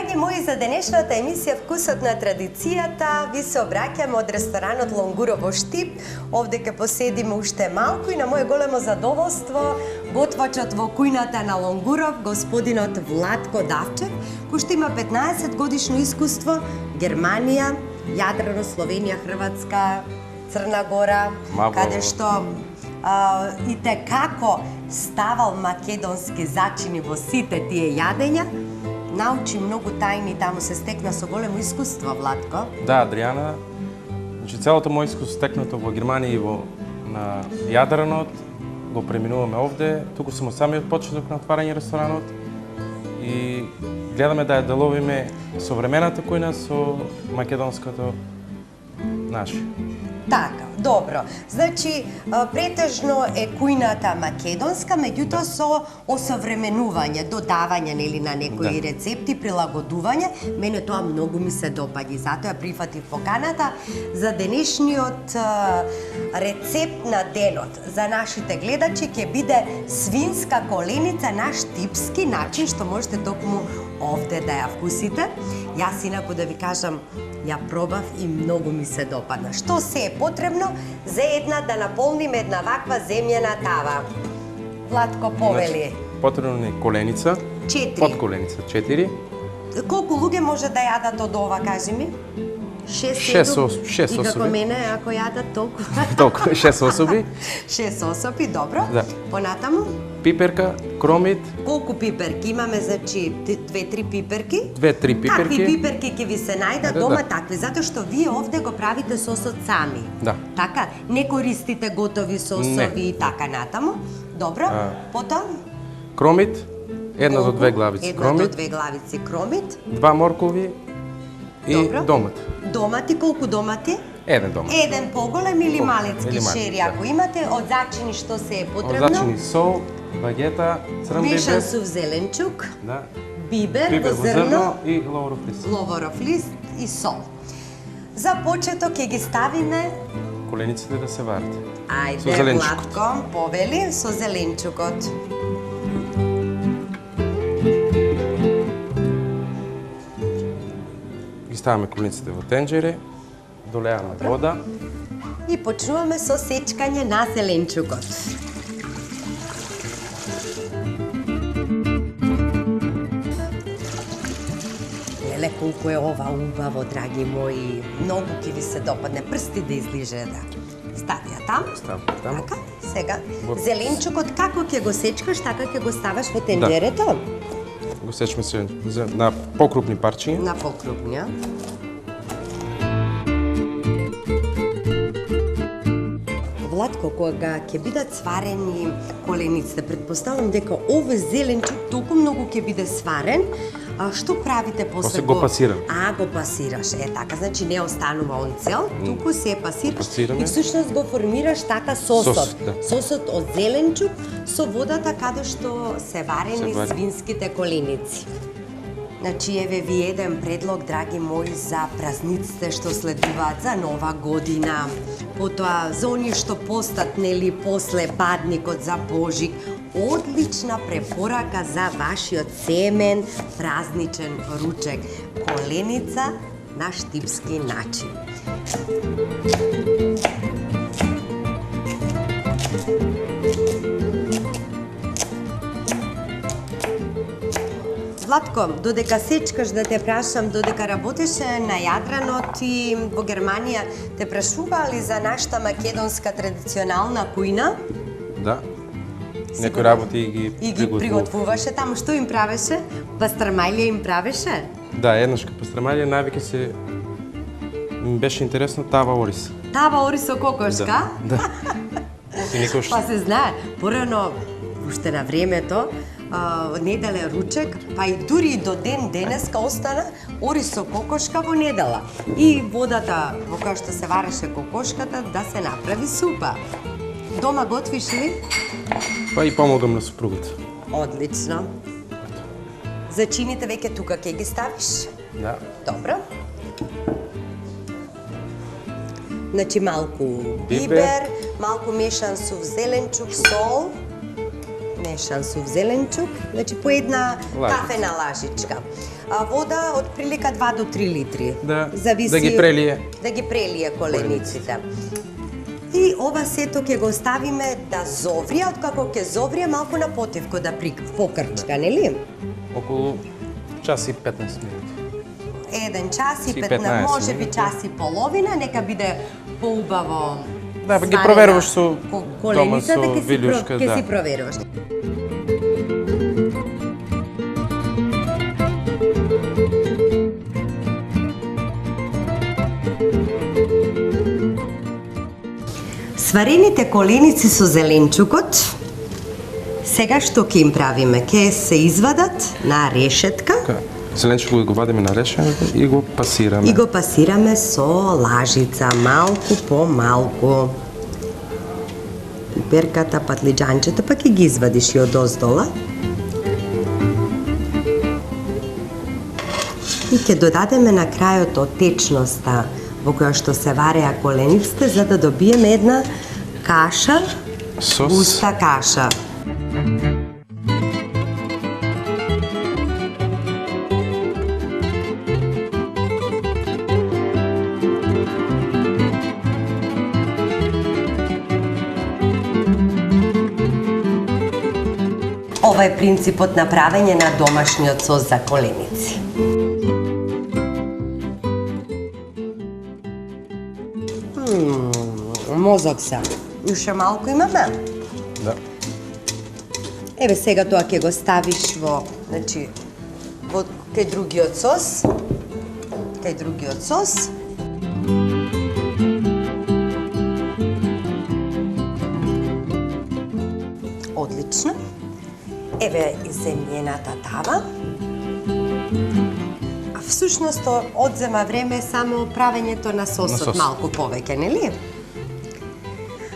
Драги мои, за денешната емисија Вкусот на традицијата ви се обраќаме од ресторанот Лонгуров во Штип. Овде ке поседиме уште малку и на моје големо задоволство готвачот во кујната на Лонгуров, господинот Владко Давчев, кој што има 15 годишно искуство Германија, Јадрано, Словенија, Хрватска, Црна Гора, каде што и те како ставал македонски зачини во сите тие јадења. Научи многу тајни, таму се стекна со големо искуство, Владко. Да, Адријана. Значи, целото моје искуство стекнато во Германија и на Јадранот го преминуваме овде. Туку сум од самиот почеток на отварање ресторанот и гледаме да ја деловиме современата кујна со македонското наше. Така, добро. Значи, претежно е кујната македонска, меѓутоа со осовременување, додавање нели на некои рецепти, прилагодување. Мене тоа многу ми се допаѓа и затоа ја прифатив поканата за денешниот рецепт на денот. За нашите гледачи ќе биде свинска коленица на штипски начин, што можете токму овде да ја вкусите. Јас инаку да ви кажам, ја пробав и многу ми се допадна. Што се е потребно за да наполниме една ваква земјана тава? Владко, повели. Потребно ни коленица. 4. Под коленица 4. Колку луѓе може да јадат од ова, кажи ми? 6 особи. И како мене, ако јадат толку. Толку, 6 особи. 6 особи, добро. Да. Понатаму? Пиперка, кромит. Колку пиперки имаме, значи 2-3 пиперки? 2-3 пиперки. Какви пиперки ќе ви се најдат дома такви, затоа што вие овде го правите сосот сами. Да. Така, не користите готови сосови и така натаму. Добро, потоа? Кромит, 1 до 2 главици кромит. 1 до 2 главици кромит. 2 моркови и домат. Домати, колку домати? 1 домат. 1 поголем или малецки шери, ако имате. Од зачини што се е потребно? Од зачини сол, багета, црн бибер. Мешан сув зеленчук. Да. Бибер во зрно и ловоров лист. Ловоров лист и сол. За почеток ќе ги ставиме колениците да се варат. Ајде, Владко, повели со зеленчукот. Ги ставаме колениците во тенџере, долеаме вода. И почнуваме со сечкање на зеленчукот. Еле колку е ова убаво, драги мои. Многу ќе ви се допадне, прсти да излиже, да. Стави ја таму. Ставам таму. Така, сега. Зеленчукот како ќе го сечкаш, така ќе го ставаш во тенџерето? Го сечме се на покрупни парчиња. На покрупни, Владко, кога ќе бидат сварени колениците, предпоставам дека овој зеленчук толку многу ќе биде сварен, што правите после? После го пасирам. Го пасираш, така, значи не останува он цел, туку се пасираш Пасираме. И всушност го формираш така сосот. Да. Сосот од зеленчук со водата каде што се варени свинските коленици. Значи, еве ви еден предлог, драги мои, за празниците што следуваат, за Нова година, потоа за оние што постат, нели, после бадникот за Божик. Одлична препорака за вашиот семен празничен ручек. Коленица на штипски начин. Владко, додека сечкаш, да те прашам, додека работеше на Јадранот и во Германија, те прашували за нашата македонска традиционална кујна? Да. Некои работи ги приготвуваше таму. Што им правеше? Пастрмајлија им правеше? Да, еднаш пастрмајлија навеќе се ми беше интересно тава орис. Тава орис со кокошка? Да. И некош... Па се знае, порано, уште на времето, неделе ручек, па и дури до ден денеска остана орис со кокошка во недела. И водата во која што се вареше кокошката да се направи супа. Дома готвиш ли? Па и помогам на супругата. Одлично. Зачините веќе тука ќе ги ставиш? Да. Добро. Значи малку бибер, малку мешан сув зеленчук, сол. мешан сув зеленчук, значи по една Лажица. кафена лажичка. Вода од прилика 2 до 3 литри. Да, Зависи да ги прелие. Да ги прелие колениците. И ова сето ќе го оставиме да зоврие, откако ќе зоврие малку на потивко да покрчка, нели? Околу час и 15 минути. 1 час и 15, 15 може би минути. час и половина, нека биде поубаво. Да, ги сварена проверуваш со коленицата, дома, со ќе вилјушка, ќе да. си проверуваш. Сварените коленици со зеленчукот, сега што ќе им правиме? Ќе се извадат на решетка Така, зеленчукот го вадиме на решеното и го пасираме. и го пасираме со лажица, малку по малку. Пиперката, патлиџанчето, па ќе ги извадиш и од оздола. И ќе додадеме на крајот течноста во која што се вареа колениците, за да добиеме една каша, Сос. густа каша. Ова е принципот на правење на домашниот сос за коленици. Мозок се. Уште малку имаме. Да. Еве сега тоа ќе го ставиш во, значи, во кај другиот сос. Кај другиот сос. Одлично. Еве и земјената тава. А всушност одзема време само правењето на сосот, сос. малку повеќе, нели?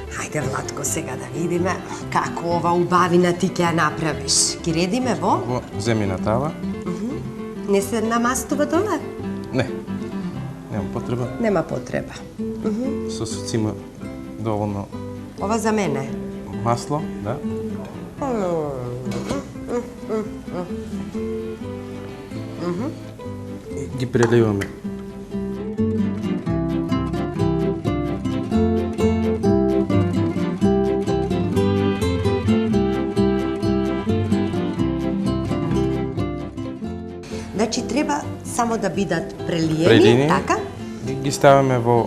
Хајде, Владко, сега да видиме како ова убавина ти ќе ја направиш. Ги редиме во? Во земјина тава. Не се намастува доле? Не. Нема потреба. Нема потреба. Сосот има доволно Ова за мене. масло, да. И ги преливаме. Значи треба само да бидат прелиени, Прелиени. така? И ги ставаме во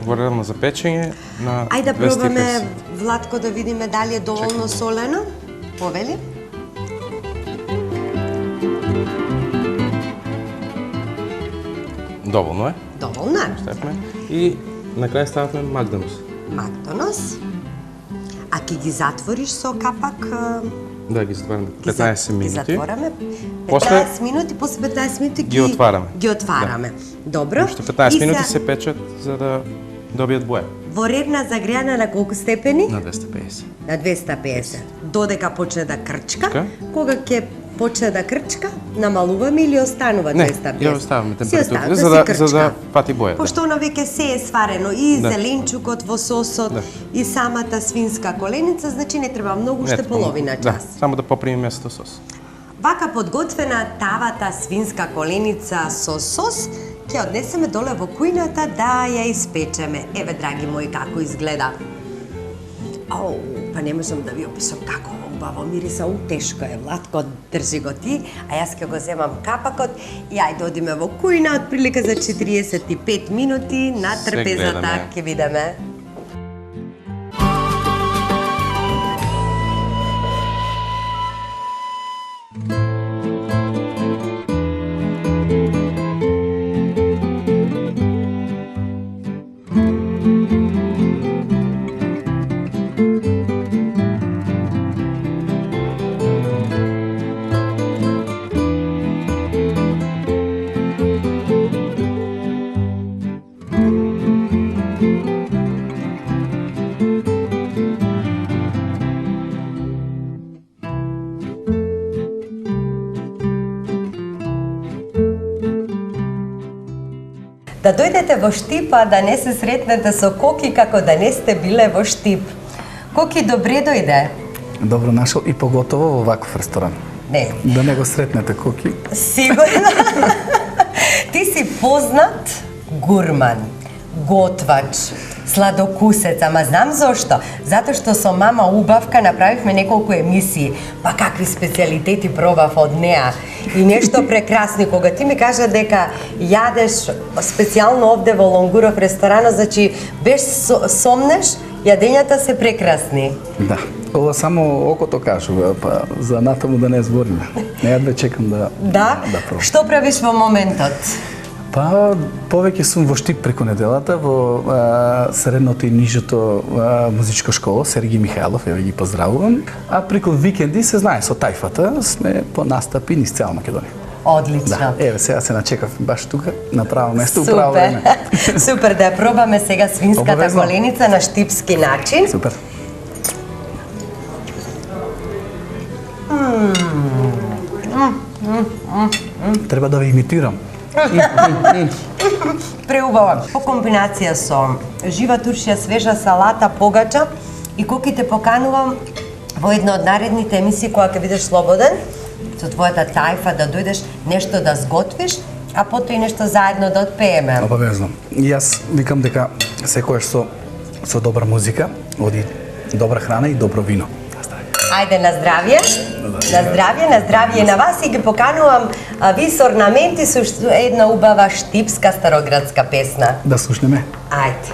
варел за печење на 250. Ајде да пробаме, Владко, да видиме дали е доволно солено. Повели? Доволно е. Доволно е. Ставме. И на крај ставаме Магдонос. Магдонос. А ќе ги затвориш со капак? Да, ги затвараме Ги 15 Ги минути. затвораме. 15 После минути, после 15 минути ги отвараме. Ги отвараме. Добро. Уште 15 И минути се се печат за да добијат боја. во редна загрејана на колку степени? На 250. На 250. Додека почне да крчка. Така. Кога ќе почне да крчка, намалуваме или останува 250? Не, ја оставаме Си температура оставаме, за си да крчка. фати боја. Да. Пошто оно веќе се е сварено и Да. зеленчукот во сосот Да. и самата свинска коленица, значи не треба многу, Не уште треба половина многу. час. Да, само да попреми место сос. Вака подготвена тавата свинска коленица со сос ќе однесеме доле во кујната да ја испечеме. Еве, драги мои, како изгледа. Ау, па не можам да ви опишам како убаво мириса, тешко е, Владко, држи го ти, а јас ќе го земам капакот и ајде одиме во кујна, отприлика за 45 минути на трпезата гледаме. ќе видиме. Да дојдете во Штип, а да не се сретнете со Коки како да не сте биле во Штип. Коки, добре дојде. добро нашол и поготово во ваков ресторан. Не. Да не го сретнете Коки. Сигурно. Ти си познат гурман, готвач, сладокусец, ама знам зошто? Затоа што со мама Убавка направивме неколку емисии, па какви специјалитети пробав од неа и нешто прекрасни. Кога ти ми кажа дека јадеш специјално овде во Лонгуров ресторанот, значи без сомнеш, јадењата се прекрасни. Да. Ова само окото кажува, па за натаму да не збориме. Не јадве чекам да Да? пробам. Што правиш во моментот? Па, повеќе сум во Штип преку неделата во средното и нижото музичко школа Сергиј Михајлов, еве ги поздравувам. А преку викенди се знае со тајфата сме по настапи низ цела Македонија. Одлично. Да, еве сега се начекав баш тука на право место, право време. Супер, да ја пробаме сега свинската Обавезно. коленица на штипски начин. Супер. Треба да ве имитирам. Преубава. По комбинација со жива туршија, свежа салата, погача и Коки те поканувам во една од наредните емисии кога ќе бидеш слободен со твојата тајфа да дојдеш нешто да сготвиш, а потоа и нешто заедно да отпееме. Обавезно. И јас викам дека секојаш со добра музика оди добра храна и добро вино. Ајде, на здравје. На здравје, на здравје на вас и ги поканувам ви со орнаменти со една убава штипска староградска песна. Да слушнеме. Ајде.